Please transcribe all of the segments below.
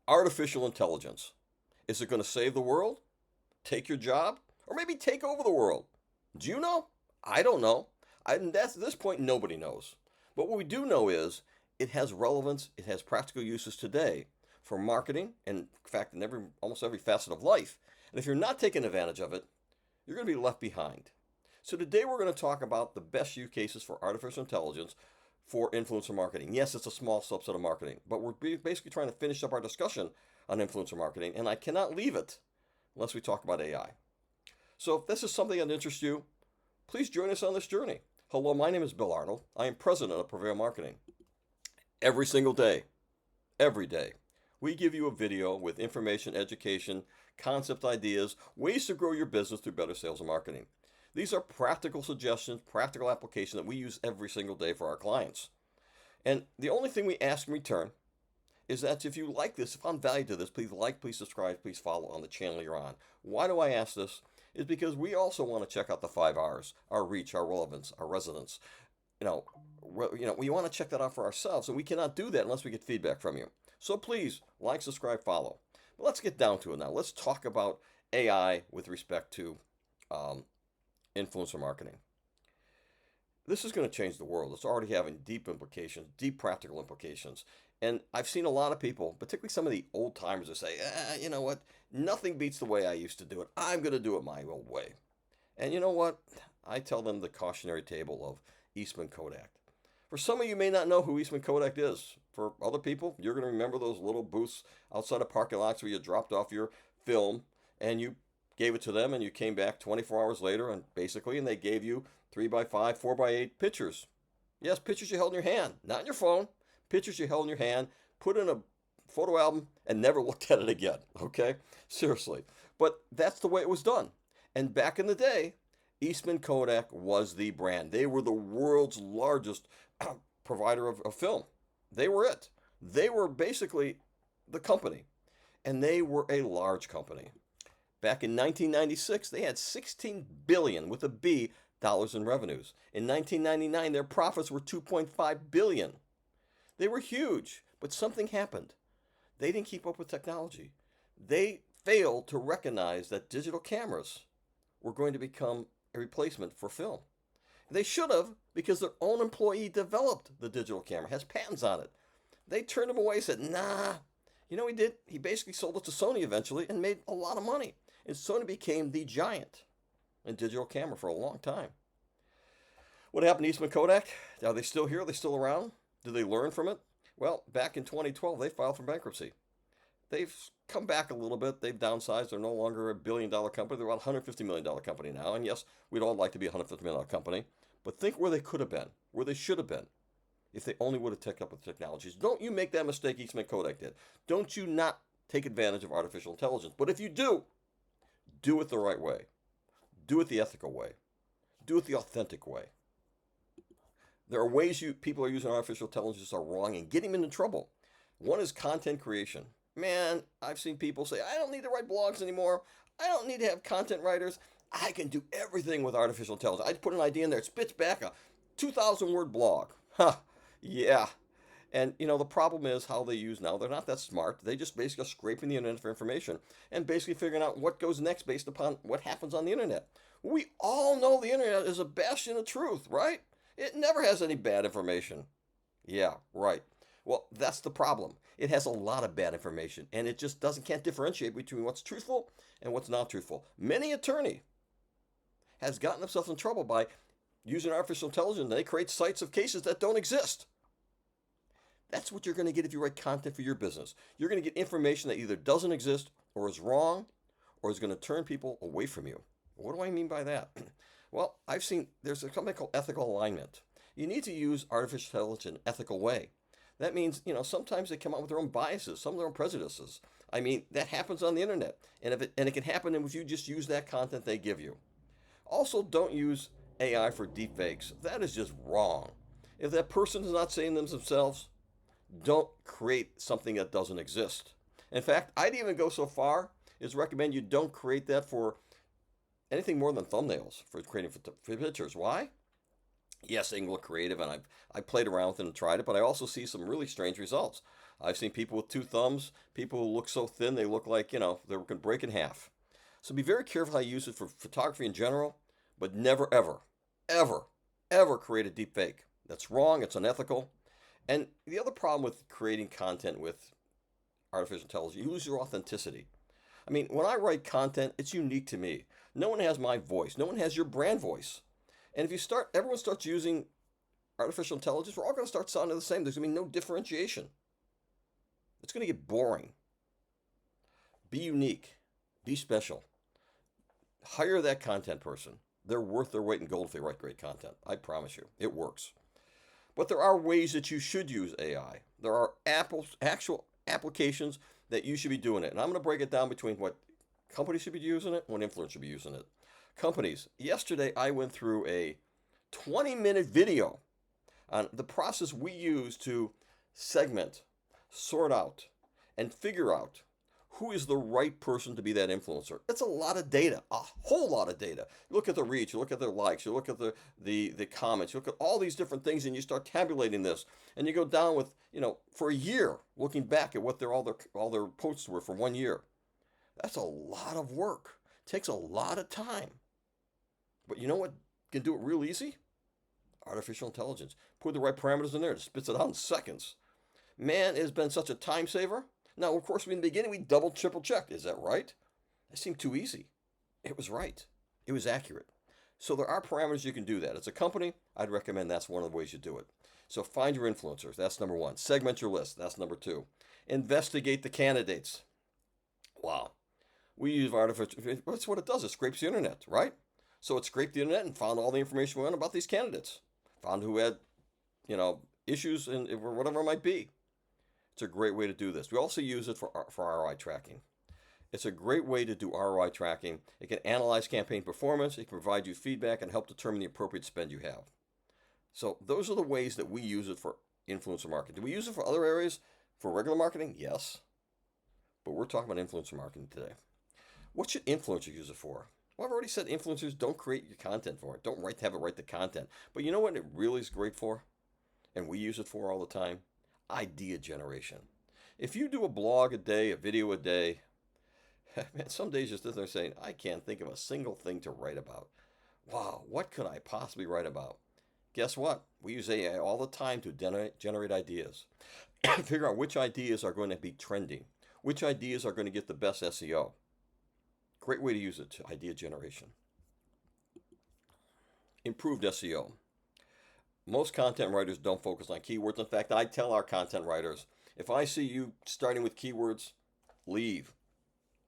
Artificial intelligence. Is it going to save the world? Take your job? Or maybe take over the world? Do you know? I don't know. And that's, at this point, nobody knows. But what we do know is it has relevance, it has practical uses today for marketing, and in fact, in almost every facet of life. And if you're not taking advantage of it, you're going to be left behind. So today we're going to talk about the best use cases for artificial intelligence for influencer marketing. Yes, it's a small subset of marketing, but we're basically trying to finish up our discussion on influencer marketing, and I cannot leave it unless we talk about AI. So if this is something that interests you, please join us on this journey. Hello, my name is Bill Arnold. I am president of Prevail Marketing. Every single day, every day, we give you a video with information, education, concept ideas, ways to grow your business through better sales and marketing. These are practical suggestions, practical application that we use every single day for our clients. And the only thing we ask in return is that if you like this, if found value to this, please like, please subscribe, please follow on the channel you're on. Why do I ask this? Is because we also want to check out the 5 R's, our reach, our relevance, our resonance. We want to check that out for ourselves, and we cannot do that unless we get feedback from you. So please like, subscribe, follow. But let's get down to it now. Let's talk about AI with respect to influencer marketing. This is going to change the world. It's already having deep implications, deep practical implications. And I've seen a lot of people, particularly some of the old timers, that say, you know what? Nothing beats the way I used to do it. I'm going to do it my old way. And you know what? I tell them the cautionary table of Eastman Kodak. For some of you may not know who Eastman Kodak is. For other people, you're going to remember those little booths outside of parking lots where you dropped off your film and you gave it to them and you came back 24 hours later and they gave you 3x5, 4x8 pictures. Yes, pictures you held in your hand, not in your phone. Pictures you held in your hand, put in a photo album, and never looked at it again. Okay? Seriously. But that's the way it was done. And back in the day, Eastman Kodak was the brand. They were the world's largest provider of film. They were it. They were basically the company. And they were a large company. Back in 1996, they had 16 billion with a B dollars in revenues. In 1999, their profits were 2.5 billion. They were huge, but something happened. They didn't keep up with technology. They failed to recognize that digital cameras were going to become a replacement for film. They should have, because their own employee developed the digital camera, has patents on it. They turned him away and said, nah. You know what he did? He basically sold it to Sony eventually and made a lot of money. And Sony became the giant in digital camera for a long time. What happened to Eastman Kodak? Are they still here? Are they still around? Did they learn from it? Well, back in 2012, they filed for bankruptcy. They've come back a little bit. They've downsized. They're no longer a billion-dollar company. They're about a $150 million company now. And yes, we'd all like to be a $150 million company. But think where they could have been, where they should have been, if they only would have taken up with technologies. Don't you make that mistake Eastman Kodak did. Don't you not take advantage of artificial intelligence. But if you do it the right way. Do it the ethical way. Do it the authentic way. There are ways people are using artificial intelligence are wrong and getting them into trouble. One is content creation. Man, I've seen people say, I don't need to write blogs anymore. I don't need to have content writers. I can do everything with artificial intelligence. I put an idea in there, it spits back a 2,000 word blog. Huh, yeah. And the problem is how they use now. They're not that smart. They just basically are scraping the internet for information and basically figuring out what goes next based upon what happens on the internet. We all know the internet is a bastion of truth, right? It never has any bad information. Yeah, right. Well, that's the problem. It has a lot of bad information, and it just can't differentiate between what's truthful and what's not truthful. Many attorney has gotten themselves in trouble by using artificial intelligence, and they create sites of cases that don't exist. That's what you're going to get if you write content for your business. You're going to get information that either doesn't exist or is wrong or is going to turn people away from you. What do I mean by that? Well, there's something called ethical alignment. You need to use artificial intelligence in an ethical way. That means, sometimes they come out with their own biases, some of their own prejudices. I mean, that happens on the internet. And it can happen if you just use that content they give you. Also, don't use AI for deepfakes. That is just wrong. If that person is not saying them themselves, don't create something that doesn't exist. In fact, I'd even go so far as recommend you don't create that for anything more than thumbnails for creating for pictures. Why? Yes, they can look creative, and I played around with it and tried it, but I also see some really strange results. I've seen people with two thumbs, people who look so thin they look like, they can break in half. So be very careful how you use it for photography in general, but never, ever, ever, ever create a deep fake. That's wrong, it's unethical. And the other problem with creating content with artificial intelligence, you lose your authenticity. I mean, when I write content, it's unique to me. No one has my voice. No one has your brand voice. And if everyone starts using artificial intelligence, we're all going to start sounding the same. There's going to be no differentiation. It's going to get boring. Be unique. Be special. Hire that content person. They're worth their weight in gold if they write great content. I promise you, it works. But there are ways that you should use AI. There are actual applications that you should be doing it. And I'm going to break it down between what companies should be using it and what influencers should be using it. Companies. Yesterday, I went through a 20-minute video on the process we use to segment, sort out, and figure out who is the right person to be that influencer. It's a lot of data, a whole lot of data. You look at the reach, you look at their likes, you look at the comments, you look at all these different things, and you start tabulating this, and you go down with, for a year, looking back at what all their posts were for 1 year. That's a lot of work. It takes a lot of time. But you know what can do it real easy? Artificial intelligence. Put the right parameters in there, it spits it out in seconds. Man, it has been such a time saver. Now, of course, in the beginning, we double, triple checked. Is that right? It seemed too easy. It was right. It was accurate. So there are parameters you can do that. As a company, I'd recommend that's one of the ways you do it. So find your influencers. That's number one. Segment your list. That's number two. Investigate the candidates. Wow. We use artificial, that's what it does. It scrapes the internet, right? So it scraped the internet and found all the information we want about these candidates. Found who had, issues and whatever it might be. It's a great way to do this. We also use it for ROI tracking. It's a great way to do ROI tracking. It can analyze campaign performance. It can provide you feedback and help determine the appropriate spend you have. So those are the ways that we use it for influencer marketing. Do we use it for other areas? For regular marketing? Yes. But we're talking about influencer marketing today. What should influencers use it for? Well, I've already said influencers don't create your content for it. Don't have it write the content. But you know what it really is great for? And we use it for all the time? Idea generation. If you do a blog a day, a video a day, man, some days you're sitting there saying, I can't think of a single thing to write about. Wow, what could I possibly write about? Guess what? We use AI all the time to generate ideas. Figure out which ideas are going to be trending. Which ideas are going to get the best SEO. Great way to use it, idea generation. Improved SEO. Most content writers don't focus on keywords. In fact, I tell our content writers, if I see you starting with keywords, leave.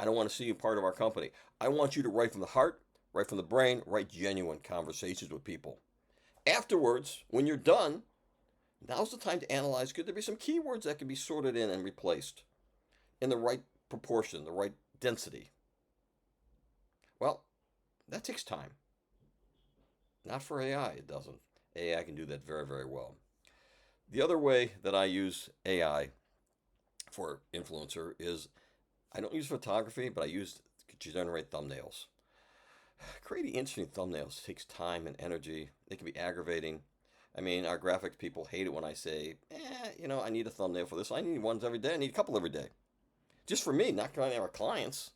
I don't want to see you part of our company. I want you to write from the heart, write from the brain, write genuine conversations with people. Afterwards, when you're done, now's the time to analyze, could there be some keywords that can be sorted in and replaced in the right proportion, the right density? Well, that takes time. Not for AI, it doesn't. AI can do that very, very well. The other way that I use AI for influencer is I don't use photography, but I use it to generate thumbnails. Creating interesting thumbnails takes time and energy. It can be aggravating. I mean, our graphics people hate it when I say, I need a thumbnail for this. I need ones every day. I need a couple every day. Just for me, not counting our clients.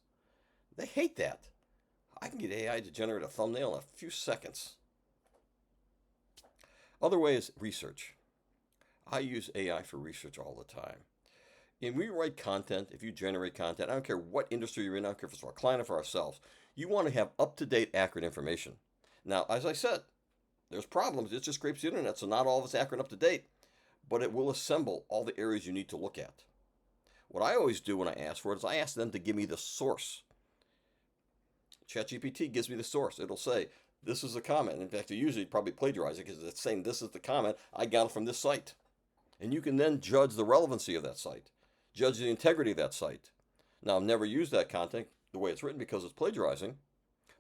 They hate that. I can get AI to generate a thumbnail in a few seconds. Other way is research. I use AI for research all the time. When we write content, if you generate content, I don't care what industry you're in, I don't care if it's for a client or for ourselves, you want to have up-to-date, accurate information. Now, as I said, there's problems. It just scrapes the internet, so not all of it's accurate and up-to-date, but it will assemble all the areas you need to look at. What I always do when I ask for it is I ask them to give me the source. ChatGPT gives me the source. It'll say, this is a comment. In fact, it usually probably plagiarizes it because it's saying this is the comment. I got it from this site. And you can then judge the relevancy of that site, judge the integrity of that site. Now, I've never used that content the way it's written because it's plagiarizing,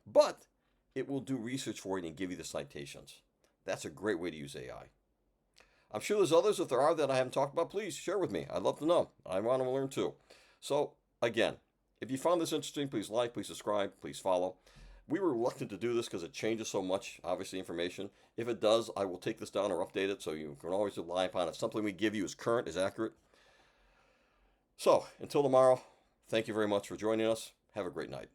but it will do research for you and give you the citations. That's a great way to use AI. I'm sure there's others. If there are that I haven't talked about, please share with me. I'd love to know. I want to learn too. So, again, if you found this interesting, please like, please subscribe, please follow. We were reluctant to do this because it changes so much, obviously, information. If it does, I will take this down or update it so you can always rely upon it. If something we give you is current, is accurate. So until tomorrow, thank you very much for joining us. Have a great night.